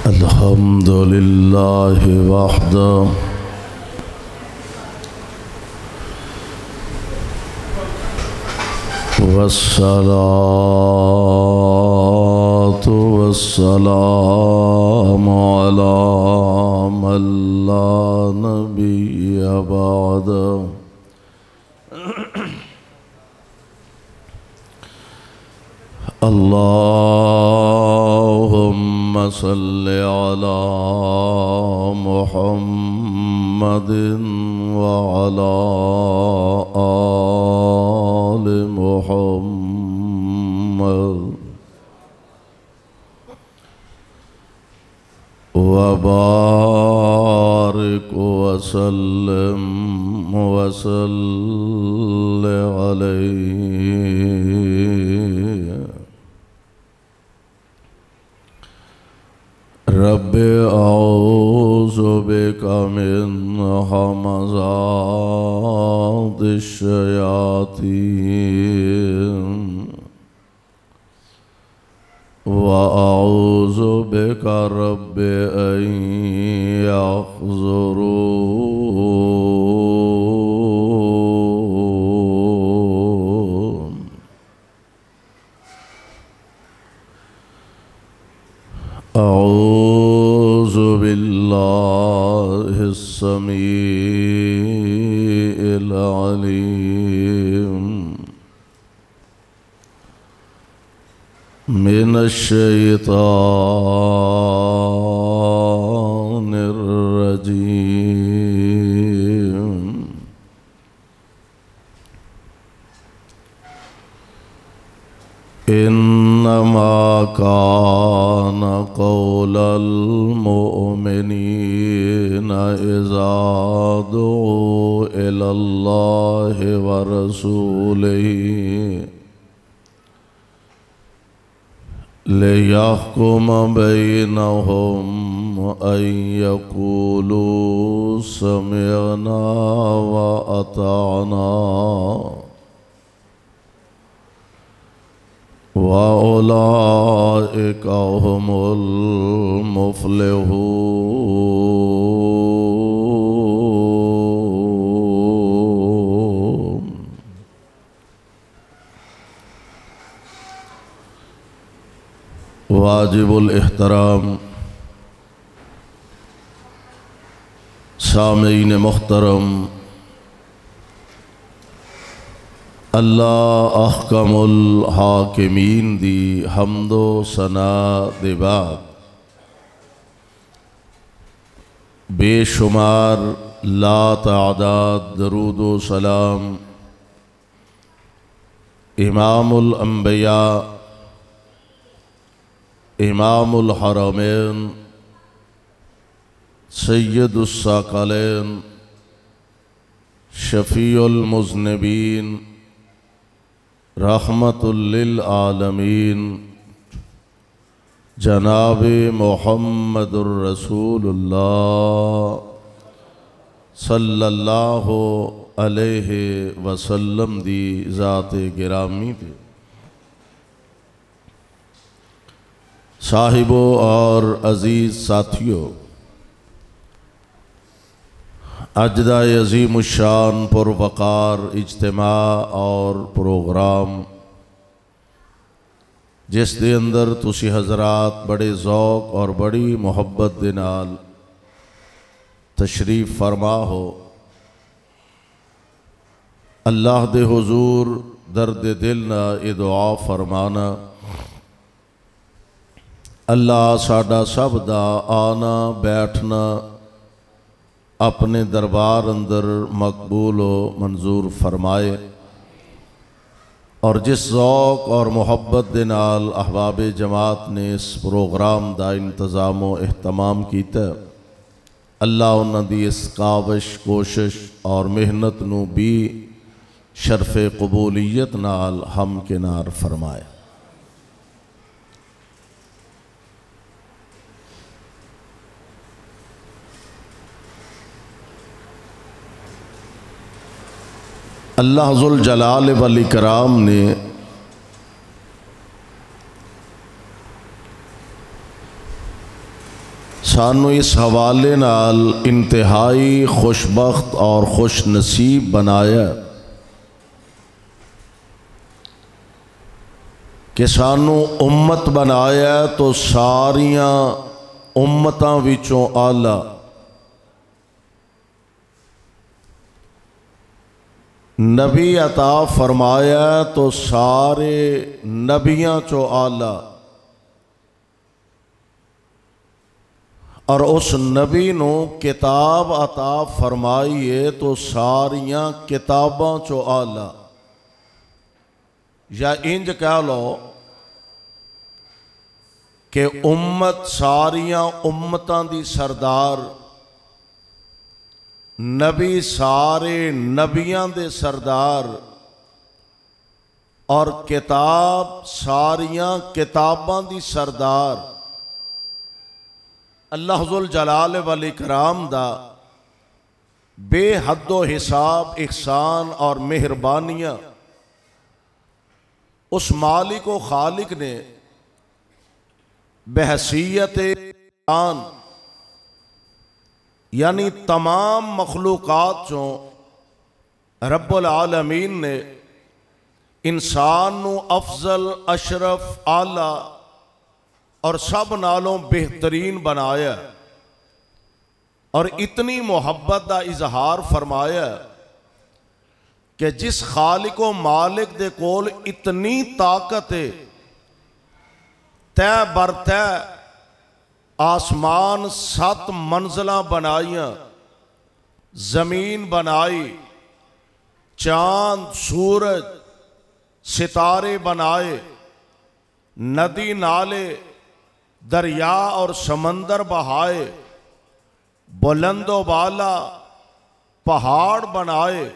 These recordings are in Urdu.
الحمد لله وحده والصلاة والسلام على من لا نبي بعده اللهم صل على محمد وعلى آل محمد وبارك وسلم عليه رب اعوذ بک من همزات الشیاطین واعوذ بک رب ان یحضرون اعوذ باللہ السمیع العلیم من الشیطان الرجیم انما كان قول المؤمنين اذا دعوا الى الله ورسوله ليحكم بينهم ان يقولوا سمعنا واطعنا وَأُولَئِكَ هُمُ الْمُفْلِحُونَ واجب الاحترام سامعین محترم، اللہ احکم الحاکمین دی حمد و ثنا دے بعد بے شمار لا تعداد درود و سلام امام الانبیاء امام الحرمین سید الثقلین شفیع المذنبین رحمت للعالمین جناب محمد الرسول اللہ صلی اللہ علیہ وسلم دی ذات گرامی تے صاحبوں اور عزیز ساتھیوں، اجدہ عظیم الشان پروقار اجتماع اور پروگرام جس دے اندر تسی حضرات بڑے ذوق اور بڑی محبت دے نال تشریف فرما ہو، اللہ دے حضور درد دل نہ اے دعا فرمانا اللہ ساڈا سب دا آنا بیٹھنا اپنے دربار اندر مقبول و منظور فرمائے، اور جس ذوق اور محبت دے نال احباب جماعت نے اس پروگرام دا انتظام و اہتمام کیتا، اللہ انہاں دی اس کاوش کوشش اور محنت نو بھی شرف قبولیت نال ہم کنار فرمائے۔ اللہ ذوالجلال والاکرام نے سانو اس حوالے نال انتہائی خوشبخت اور خوش نصیب بنایا کہ سانو امت بنایا تو ساریاں امتاں وچوں آلہ، نبی عطا فرمایا تو سارے نبیاں چو آلہ، اور اس نبی نو کتاب عطا فرمائیے تو ساریاں کتاباں چو آلہ، یا انج کہہ لو کہ امت ساریاں امتاں دی سردار، نبی سارے نبیاں دے سردار، اور کتاب ساریاں کتاباں دی سردار۔ اللہ ذوالجلال والاکرام دا بے حد و حساب احسان اور مہربانیاں اس مالک و خالق نے بحیثیت انسان یعنی تمام مخلوقات چوں رب العالمین نے انسان نو افضل، اشرف، اعلیٰ اور سب نالوں بہترین بنایا، اور اتنی محبت دا اظہار فرمایا کہ جس خالق و مالک دے کول اتنی طاقت ہے، تے بر تے آسمان 7 منزلاں بنائیاں، زمین بنائی، چاند، سورج، ستارے بنائے، ندی نالے، دریا اور سمندر بہائے، بلند و بالا پہاڑ بنائے،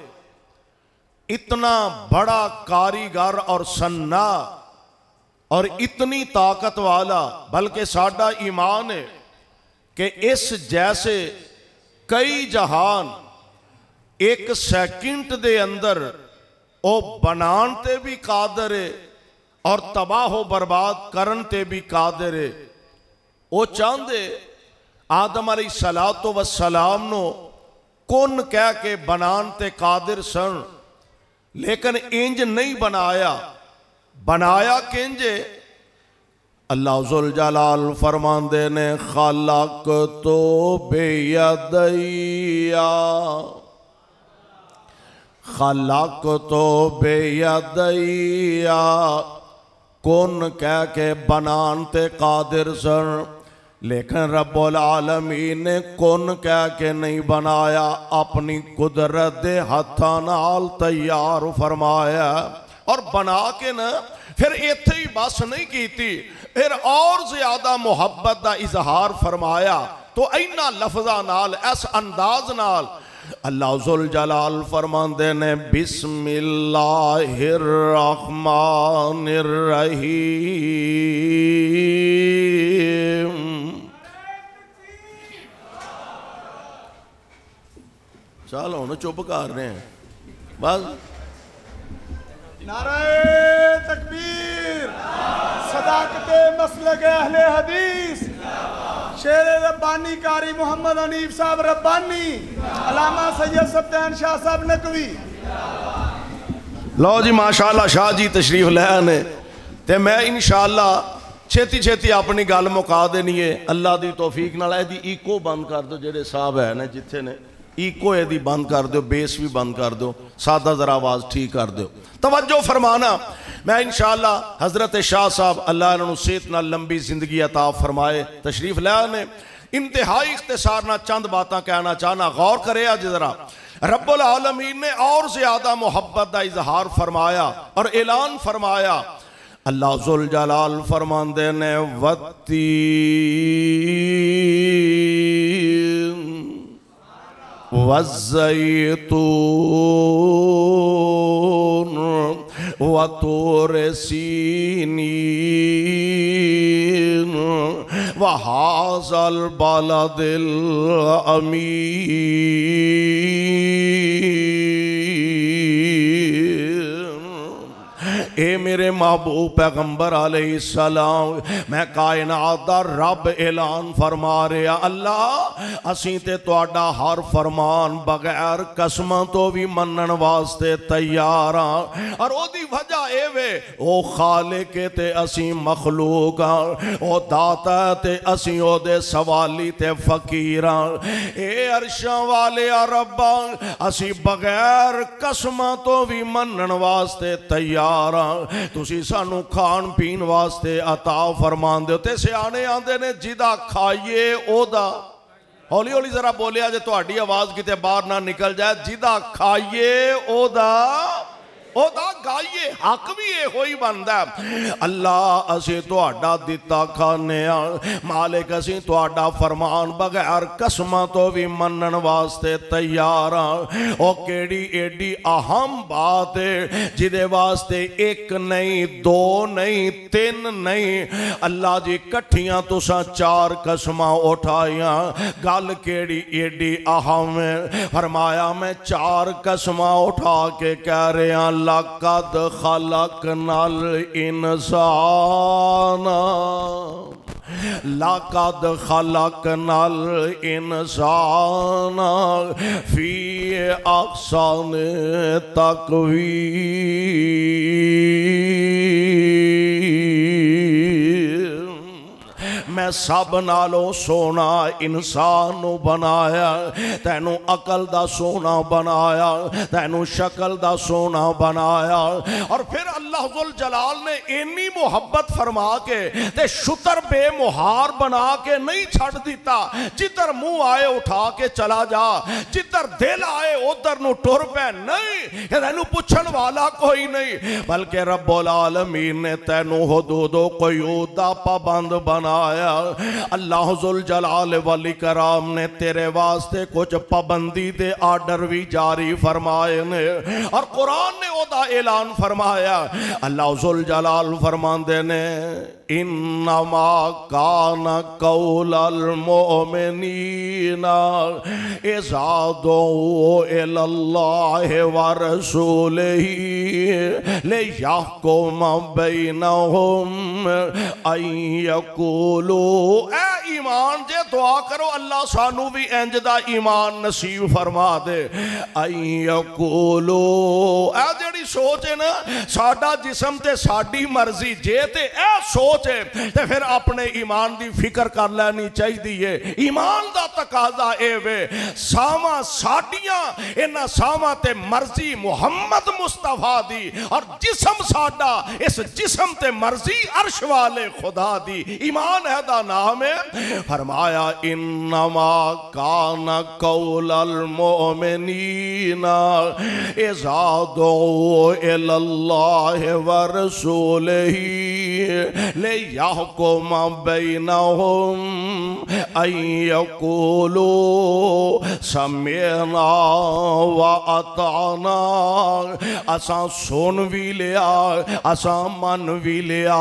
اتنا بڑا کاریگر اور صناع اور اتنی طاقت والا، بلکہ ساڈا ایمان ہے کہ اس جیسے کئی جہان ایک سیکنڈ دے اندر او بنان تے بھی قادر ہے اور تباہ و برباد کرن تے بھی قادر ہے۔ او چاندے آدم علیہ السلام نو کن کہہ کے بنان تے قادر سن، لیکن انج نہیں بنایا، بنایا کنجے؟ اللہ ذوالجلال فرماندے نے خلقت بیدیا، خلقت بیدیا، کن کہہ کے بنان تے قادر سن، لیکن رب العالمین نے کن کہہ کے نہیں بنایا، اپنی قدرت دے ہتھاں نال تیار فرمایا، اور بنا کے نا پھر ایتھے ہی بس نہیں کیتی، پھر اور زیادہ محبت دا اظہار فرمایا۔ تو اینا لفظہ نال، اس انداز نال اللہ ذوالجلال فرماندے نے بسم اللہ الرحمن الرحیم۔ چلو انہوں چپ کر رہے ہیں بس۔ نعرہ تکبیر، صداقت مسلک اہل حدیث، شیر ربانی قاری محمد حنیف صاحب ربانی، علامہ سید سبتین شاہ صاحب نقوی۔ لو جی ماشاءاللہ شاہ جی تشریف لے آنے تے میں انشاءاللہ چھیتی چھیتی اپنی گل مکا دینی ہے۔ اللہ دی توفیق نال اے دی ایکو بند کر دو، جڑے صاحب ہے نے جتھے نے ایکو اے دی بند کر دو، بیس بھی بند کر دو، سادہ ذرا آواز ٹھیک کر دو۔ توجہ فرمانا، میں انشاءاللہ حضرت شاہ صاحب اللہ انہوں صحت نہ لمبی زندگی عطا فرمائے تشریف لے آنے، انتہائی اختصار نہ چند باتاں کہنا چاہنا، غور کرے آج ذرا۔ رب العالمین نے اور زیادہ محبت دا اظہار فرمایا اور اعلان فرمایا۔ اللہ ذوالجلال فرماندے نے والتین والزیتون وطور سینین وہذا البلد الامین اے میرے محبوب پیغمبر علیہ السلام میں کائنات دا رب اعلان فرما رہا اللہ اسیں تے تواڈا ہر فرمان بغیر قسماں تو بھی منن واسطے تیار ہاں اور او دی وجہ اے وے او خالق تے اسیں مخلوق ہاں او داتا تے اسیں او دے سوالی تے فقیر ہاں اے عرشاں والے ربا اسیں بغیر قسماں تو بھی منن واسطے تیار ہاں تسی سانو کھان پین واسطے عطا فرمان دے تے سیانے آندے نے جدا کھائیے او دا ہولی ہولی ذرا بولے آجے تو اڈی آواز کتے باہر نہ نکل جائے جدا کھائیے او دا گائیے حق بھی یہ ہوئی بندہ اللہ اسے تو اڈا دیتا کھانے مالک اسے تو اڈا فرمان بغیر قسمہ تو بھی منن واسطے تیار او کیڑی ایڈی اہم بات ہے جدے واسطے ایک نہیں دو نہیں تین نہیں اللہ جی کٹھیاں تو سا چار قسمہ اٹھائیاں گل کیڑی ایڈی اہم ہے فرمایا میں چار قسمہ اٹھا کے کہہ رہے ہیں لَقَدْ خَلَقْنَا الْإِنسَانَ لَقَدْ خَلَقْنَا الْإِنسَانَ فِي أَحْسَنِ تَقْوِيمٍ میں سب نالوں سونا انسان نو بنایا تینوں عقل دا سونا بنایا تینوں شکل دا سونا بنایا اور پھر اللہ ذوالجلال نے اتنی محبت فرما کے تے شتر بے مہار بنا کے نہیں چھڑ دیتا جدھر منہ آئے اٹھا کے چلا جا جدھر دل آئے ادھر نو ٹر پہ نہیں تینوں پوچھن والا کوئی نہیں بلکہ رب العالمین نے تینوں حدود و قیود دا پابند بنایا اللہ ذوالجلال والاکرام نے تیرے واسطے کچھ پابندی دے آرڈر بھی جاری فرمائے نے اور قرآن نے او دا اعلان فرمایا اللہ ذوالجلال فرماندے نے انما کان قول المؤمنین اذا دعوا الی اللہ ورسولہ لیحکم بینہم ان یقولوا اے ایمان جے دعا کرو اللہ سانو بھی انج دا ایمان نصیب فرما دے ان یقولوا اے جڑی سوچ ہے نا ساڈا جسم تے ساڈی مرضی جے تے اے سوچ ہے تے پھر اپنے ایمان دی فکر کر لینی چاہی دیئے ایمان دا تقاضا اے وے ساواں ساڈیاں انہا ساواں تے مرضی محمد مصطفیٰ دی اور جسم ساڈا اس جسم تے مرضی عرش والے خدا دی ایمان ہے دا نام ہے فرمایا انما کان قول المؤمنین اذا دعوا الی اللہ ورسولہ لیحکم بینہم ان یقولوا سمعنا وَأَطَعْنَا اساں سن بھی لیا اساں من بھی لیا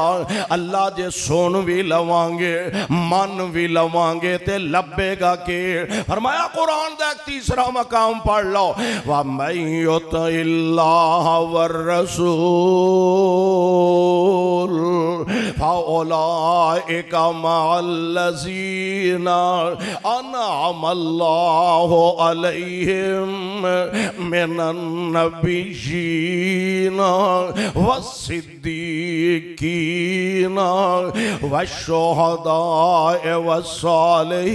اللہ جے سن بھی لوانگے من بھی لوانگے تے لبے گا کہ فرمایا قرآن دا ایک تیسرا مقام پڑھ لو وَمَن يُطِعِ اللَّهَ وَالرَّسُولَ فَأُولَئِكَ مَعَ الَّذِينَ أَنْعَمَ اللَّهُ عَلَيْهِمْ مِنَ النَّبِيِّينَ وَالصِّدِّيقِينَ وَالشُّهَدَاءِ وَالصَّالِحِينَ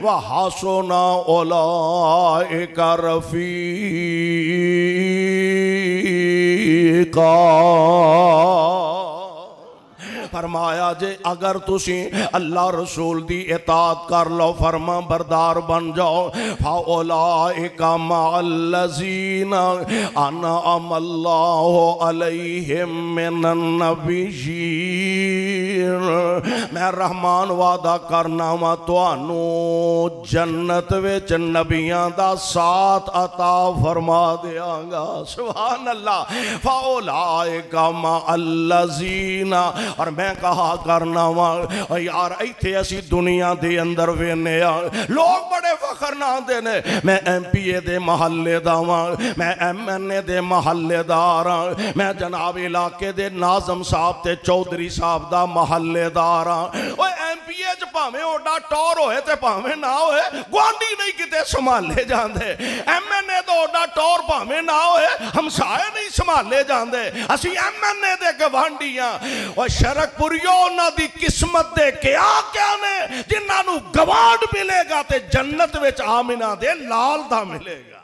وَحَسُنَ أُولَئِكَ رفیقا فرمایا جے اگر تسی اللہ رسول دی اطاعت کر لو فرما بردار بن جاؤ فَأُولَئِكَ مَعَ الَّذِينَ أَنْعَمَ اللَّهُ عَلَيْهِمْ مِنَ النَّبِيِّينَ میں رحمان وعدہ کرنا وا توانو جنت وچ نبیاں دا ساتھ عطا فرما دیاں گا سبحان اللہ فَأُولَئِكَ مَعَ الَّذِينَ اور میں میں کہا کرنا وا یار ایتھے اسی دنیا دے اندر وینے لوگ بڑے فخر نہ دے نے میں ایم پی اے دے محلے دا وا میں ایم این اے دے محلے دار میں جناب علاقے دے ناظم صاحب تے چودھری صاحب دا محلے دار اوے ایم پی اے چ پاویں اوڈا ٹور ہوئے تے پاویں نہ ہوئے گوانڈی نہیں کتے سنبھالے جاندے ایم این اے دا اوڈا ٹور پاویں نہ ہوئے ہمسائے نہیں سنبھالے جاندے اسی ایم این اے دے گوانڈیاں اور شرک پوریوں نہ دی قسمت دے کیا نے جنہاں نو گوانڈ ملے گا تے جنت وچ آمنہ دے لال دا ملے گا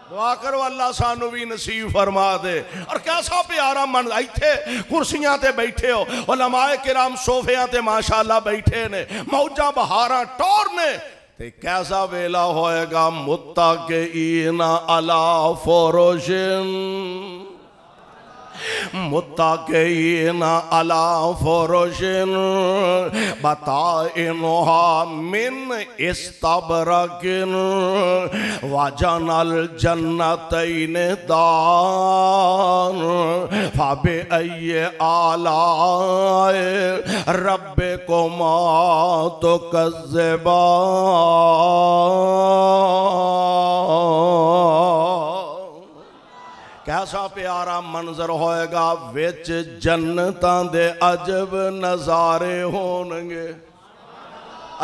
دعا کرو اللہ سانو بھی نصیب فرما دے اور کیسا پیارا من ایتھے کرسیاں تے بیٹھے ہو علماء کرام صوفیاں تے ماشاءاللہ بیٹھے نے موجہ بہاراں ٹور نے تے کیسا ویلا ہوئے گا متقین علی فروشن متقین علی فرشن بطائنها من استبرقن وجن الجنتین دان فبأي آلاء ربكما تكذبان کیسا پیارا منظر ہوئے گا وچ جنتاں دے عجب نظارے ہونگے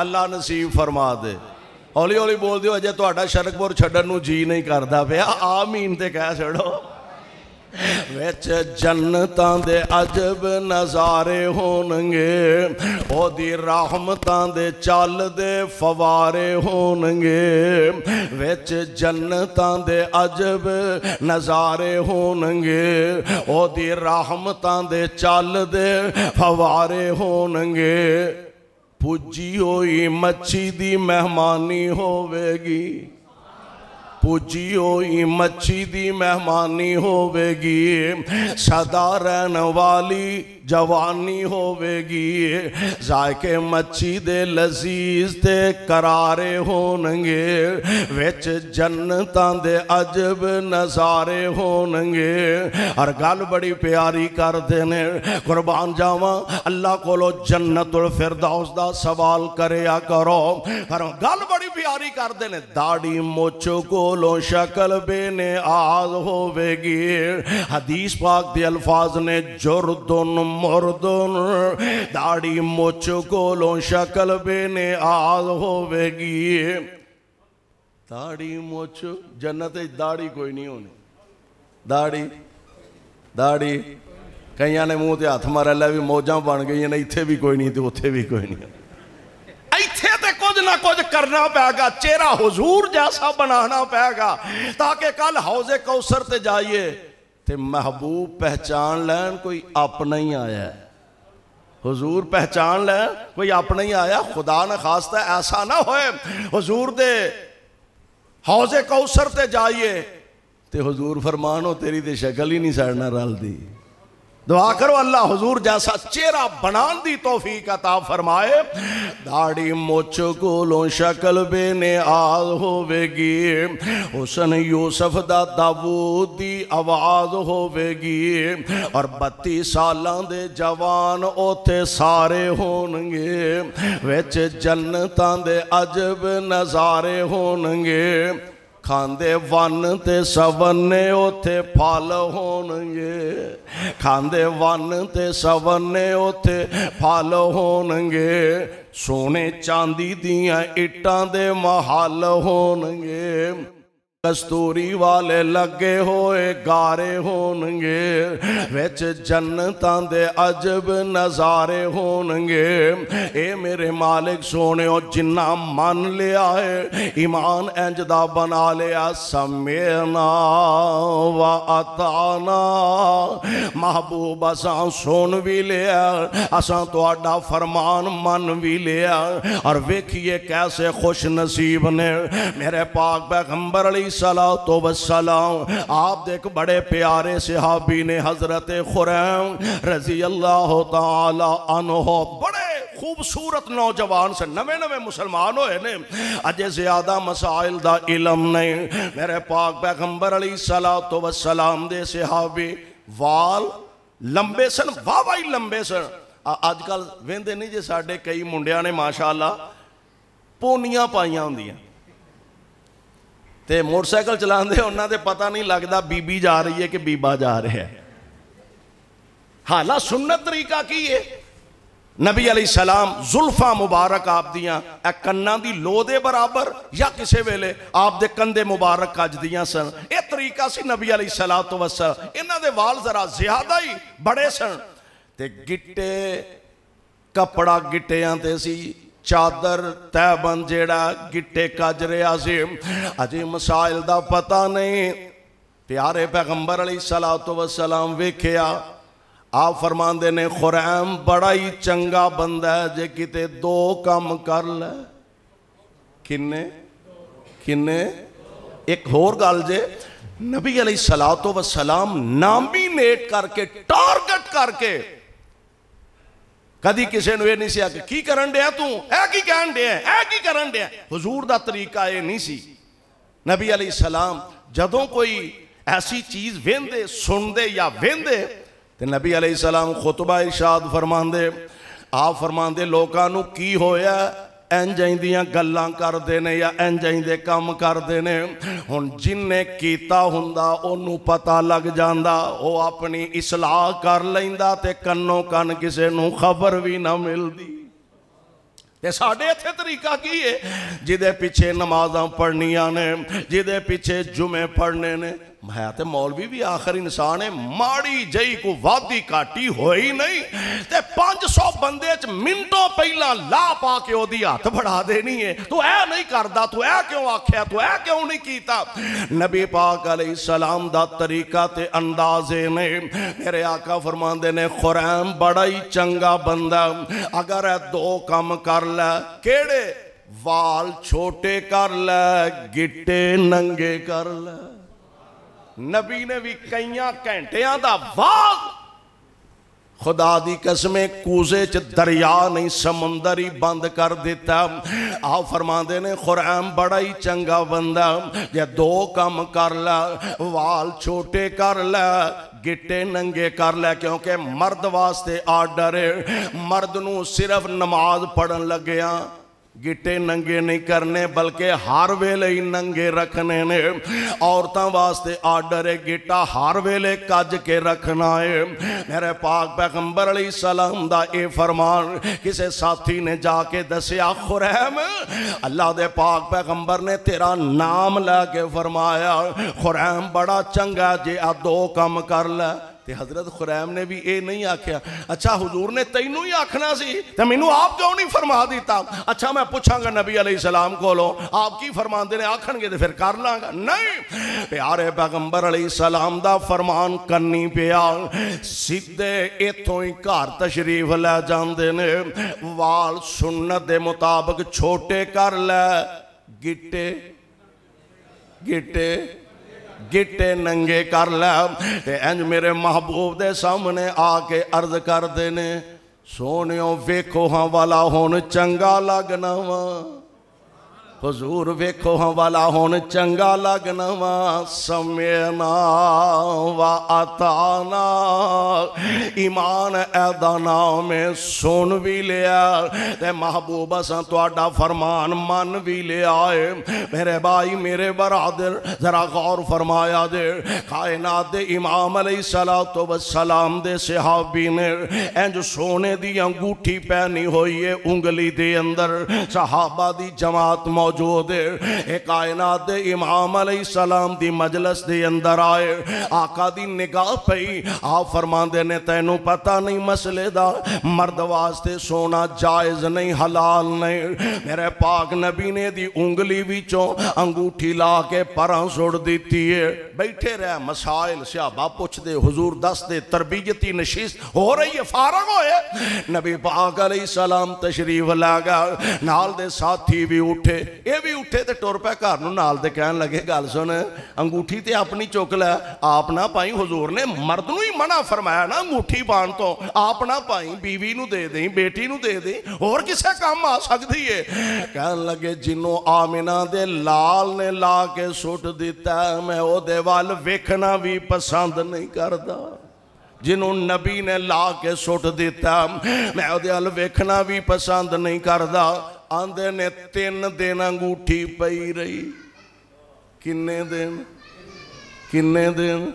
اللہ نصیب فرما دے ہولی ہولی بول دیو اجے تو اڈا شرکپور چھڑن نو جی نہیں کردہ پیا آمین تے کہہ چھڑو ویچ جنتاں دے عجب نظارے ہونگے او دی رحمتاں دے چال دے فوارے ہونگے ویچ جنتاں دے عجب نظارے ہونگے او دی رحمتاں دے چال دے فوارے ہونگے پجی ہوئی مچھی دی مہمانی ہوئے گی پوجی ہوئی مچھی دی مہمانی ہوئے گی صدا رہن والی جوانی ہوئے گی ذائقے مچھی دے لذیذ تے قرارے ہونگے ویچ جنتاں دے عجب نظارے ہونگے اور گل بڑی پیاری کر دینے قربان جاواں اللہ کو لو جنت الفردوس دا سوال کریا کرو گل بڑی پیاری کر دینے داڑی موچو کو لو شکل بے نیاز ہوئے گی حدیث پاک دی الفاظ نے جردن مردن داڑی مچ گولوں شکل بے نیاز ہوئے گی داڑی مچ جنت داڑی کوئی نہیں ہونی داڑی کئیاں نے منہ تے ہاتھ مارا لے بھی موجاں بن گئی ہیں ایتھے بھی کوئی نہیں تے اتھے بھی کوئی نہیں ایتھے تے کچھ نہ کچھ کرنا پائے گا چہرہ حضور جیسا بنانا پائے گا تاکہ کل حوض کوثر تے جائیے تے محبوب پہچان لین کوئی اپنا ہی آیا ہے حضور پہچان لین کوئی اپنا ہی آیا خدا نہ خواستہ ایسا نہ ہوئے حضور دے حوض کوثر تے جائیے تے حضور فرمانو تیری تے شکل ہی نہیں سڑنا رل دی دعا کرو اللہ حضور جیسا چہرہ بنان دی توفیق عطا فرمائے داڑی مچ گولوں شکل بے نیاز ہوئے گی حسن یوسف دا داود دی آواز ہوئے گی اور 32 سالاں دے جوان اوتے سارے ہونگے ویچ جنتاں دے عجب نظارے ہونگے کھاندے ون تے سونے اوتے پھال ہونگے کھاندے ون تے سونے اوتے پھال ہونگے سونے چاندی دیاں اٹاں دے محل ہونگے کستوری والے لگے ہوئے گارے ہونگے ویچ جنتاں دے عجب نظارے ہونگے اے میرے مالک سونے اور جنہ من لیا ہے ایمان انجدہ بنا لیا سمینا و اطانا محبوب اساں سن بھی لیا اساں تو اڈا فرمان من بھی لیا اور ویکھئے کیسے خوش نصیب نے میرے پاک پیغمبر علیہ صلاۃ والسلام آپ دیکھ بڑے پیارے صحابی نے حضرت خریم رضی اللہ تعالی عنہ بڑے خوبصورت نوجوان سے نوے مسلمان ہوئے نے اجے زیادہ مسائل دا علم نہیں میرے پاک پیغمبر علیہ الصلوۃ والسلام دے صحابی وال لمبے سن واوائی لمبے سن اج کل وہندے نہیں جے ساڈے کئی منڈیاں نے ماشاءاللہ پونیاں پائیاں ہوندیاں تے موٹر سائیکل چلاندے انہاں دے پتہ نہیں لگدا بی بی جا رہی ہے کہ بیبا جا رہا ہے. حالہ سنت طریقہ کی ہے. نبی علیہ السلام زلفاں مبارک آپ دیاں اے کناں دی لو دے برابر یا کسے ویلے آپ دے کندے مبارک کج دیاں سن. اے طریقہ سی نبی علیہ السلام. انہاں دے وال ذرا زیادہ ہی بڑے سن تے گٹے کپڑا گٹیاں تے سی چادر تیبند جیڑا گٹے کج رہا سی. اجی مسائل دا پتہ نہیں. پیارے پیغمبر علیہ السلام ویکھیا آپ فرماندے نے خریم بڑا ہی چنگا بندہ ہے جے کتے 2 کام کر لے. کنے ایک اور گل جے نبی علیہ السلام نامینیٹ کر کے ٹارگٹ کر کے کدی کسے نو یہ نہیں سی آکے کی کرن دیا تو اے کی کہن دیا اے کی کرن دیا. حضور دا طریقہ یہ نہیں سی. نبی علیہ السلام جدوں کوئی ایسی چیز ویندے سندے یا ویندے تے نبی علیہ السلام خطبہ ارشاد فرماندے. آپ فرماندے لوکانو کی ہویا انجائیں دیاں گلاں کر دینے یا انجائیں دے کام کر دینے. ہن جن نے کیتا ہوندا انہوں پتہ لگ جاندا او اپنی اصلاح کر لیندا تے کنوں کن کسے نو خبر بھی نہ مل دی. تے ساڑھے اتھے طریقہ کی ہے جدے پیچھے نمازاں پڑھنیاں نے جدے پیچھے جمعے پڑھنے نے. ہے تے مولوی بھی آخر انسان ہے ماڑی جئی کو وادی کاٹی ہوئی نہیں تے 500 بندے منٹوں پہلا لا پا کے او دی ہاتھ بڑھا دینی ہے. تو اے نہیں کردہ تو اے کیوں آکھیا تو اے کیوں نہیں کیتا. نبی پاک علیہ السلام دا طریقہ تے اندازے نے. میرے آقا فرماندے نے خریم بڑا ہی چنگا بندہ اگر اے 2 کام کر لے. کیڑے؟ وال چھوٹے کر لے گٹے ننگے کر لے. نبی نے بھی کئیاں گھنٹیاں دا وال خدا دی قسمیں کوزے چ دریا نہیں سمندری بند کر دیتا. آپ فرماندے نے خریم بڑا ہی چنگا بندہ جے 2 کام کر لے وال چھوٹے کر لے گٹے ننگے کر لے. کیونکہ مرد واسطے آرڈر ہے مرد نو صرف نماز پڑھن لگیاں گٹے ننگے نہیں کرنے بلکہ ہر ویلے ہی ننگے رکھنے نے. عورتاں واسطے آرڈر ہے گٹا ہر ویلے کج کے رکھنا ہے. میرے پاک پیغمبر علیہ السلام دا اے فرمان کسے ساتھی نے جا کے دسیا خریم اللہ دے پاک پیغمبر نے تیرا نام لے کے فرمایا خریم بڑا چنگا جے 2 کام کر لے. حضرت خریم نے بھی اے نہیں آکھیا اچھا حضور نے تینوں ہی آکھنا سی تو مینوں آپ کیوں نہیں فرما دیتا. اچھا میں پوچھاں گا نبی علیہ السلام کو لو آپ کی فرمان دینے آکھن گے تو پھر کر لاں گا. نہیں پیارے پیغمبر علیہ السلام دا فرمان کرنی پیا. سیدھے ایتھوں ہی گھر تشریف لے جاندے نے. وال سنت دے مطابق چھوٹے کر لے گٹے ننگے کر لے. انج میرے محبوب دے سامنے آ کے عرض کر دینے سونیوں ویکھو ہاں والا ہون چنگا لگنا وا. حضور ویکھو ہاں والا ہون چنگا لگنا وا. سمعنا و اطعنا ایمان ایدا نام سن بھی لیا تے محبوب اساں تہاڈا فرمان من بھی لیا ہے. میرے بھائی میرے برادر ذرا غور فرمایا دے کائنات دے امام علیہ السلام دے صحابی نے انج سونے دی انگوٹھی پہنی ہوئی ہے انگلی دے اندر. صحابہ دی جماعت موجود ہے. ایک کائنات دے امام علیہ السلام دی مجلس دے اندر آئے آقا دی نگاہ پئی. آپ فرماندے نے تینوں پتہ نہیں مسئلے دا مرد واسطے سونا جائز نہیں حلال نہیں. میرے پاک نبی نے دی انگلی وچوں انگوٹھی لا کے پراں سڑ دیتی ہے. بیٹھے رہے مسائل صحابہ پوچھ دے حضور دس دے تربیتی نشست ہو رہی ہے فارغ ہوئے. نبی پاک علیہ السلام تشریف لگا نال دے ساتھی بھی اٹھے اے بھی اٹھے تے ٹور پہ گھر نو نال دے کہن لگے گل سن انگوٹھی تے اپنی چک لے آپ نہ پائی. حضور نے مرد نو ہی منع فرمایا نا انگوٹھی پان تو آپ نہ پائی بیوی نو دے دیں بیٹی نو دے دیں اور کسے کام آ سکتی ہے. کہن لگے جنوں آمنہ دے لال نے لا کے سٹ دیتا ہے میں او دے وال ویکھنا بھی پسند نہیں کردا. جنہوں نبی نے لا کے سٹ دیتا میں اودے ال ویکھنا بھی پسند نہیں کردا آندے نے 3 دن انگوٹھی پئی رہی کنے دن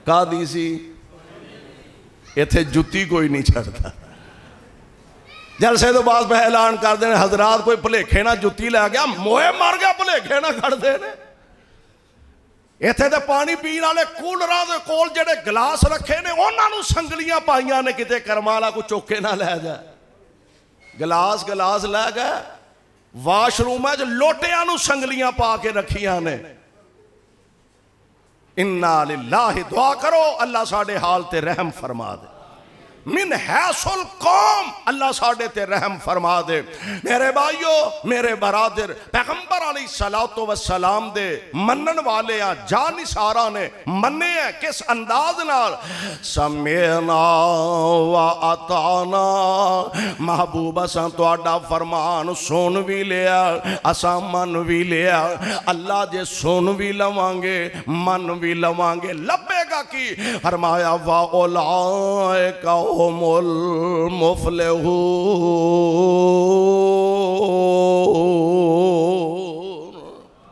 کا دی سی ایتھے جتی کوئی نہیں چھڑتا جلسے تو بعض پہ اعلان کر دینے حضرات کوئی بھلیکھے نہ جتی لے گیا موئے مار گیا بھلیکھے نہ کھڑ دینے ایتھے دے پانی پین والے کولراں دے کول جڑے گلاس رکھے نے انہاں نوں سنگلیاں پائیاں نے کتے کرمالا کو چوکے نہ لے جائے گلاس لے گئے واش روم ہے جو لوٹیاں نوں سنگلیاں پا کے رکھیاں نے اِنَّا لِلَّهِ دعا کرو اللہ ساڑھے حال تے رحم فرما دے من حیث القوم اللہ ساڑھے تے رحم فرما دے میرے بھائیو میرے برادر پیغمبر علیہ السلام دے منن والے ہیں جانی سارا نے مننے ہیں کس انداز نال سمینا و اطانا محبوب اساں تو آڈا فرمان سون بھی لیا اساں من بھی لیا اللہ جے سون بھی لوانگے من بھی لوانگے لبے گا کی فرمایا وَأُولَئِكَ هُمُ الْمُفْلِحُونَ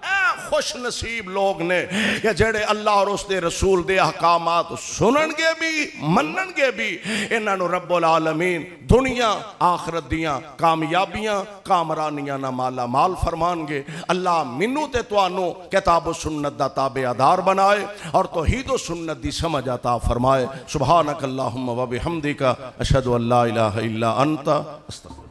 اے خوش نصیب لوگ نے کہ جڑے اللہ اور اس دے رسول دے احکامات سنن گے بھی منن گے بھی انہاں نو رب العالمین دنیا آخرت دیاں کامیابیاں کامرانیاں نہ مالا مال فرمان گے اللہ منو تے توانو کتاب و سنت دا تابعدار بنائے اور توحید و سنت دی سمجھ عطا فرمائے سبحانک اللہم و بحمدک اشہدو ان لا الہ الا انت استغفرک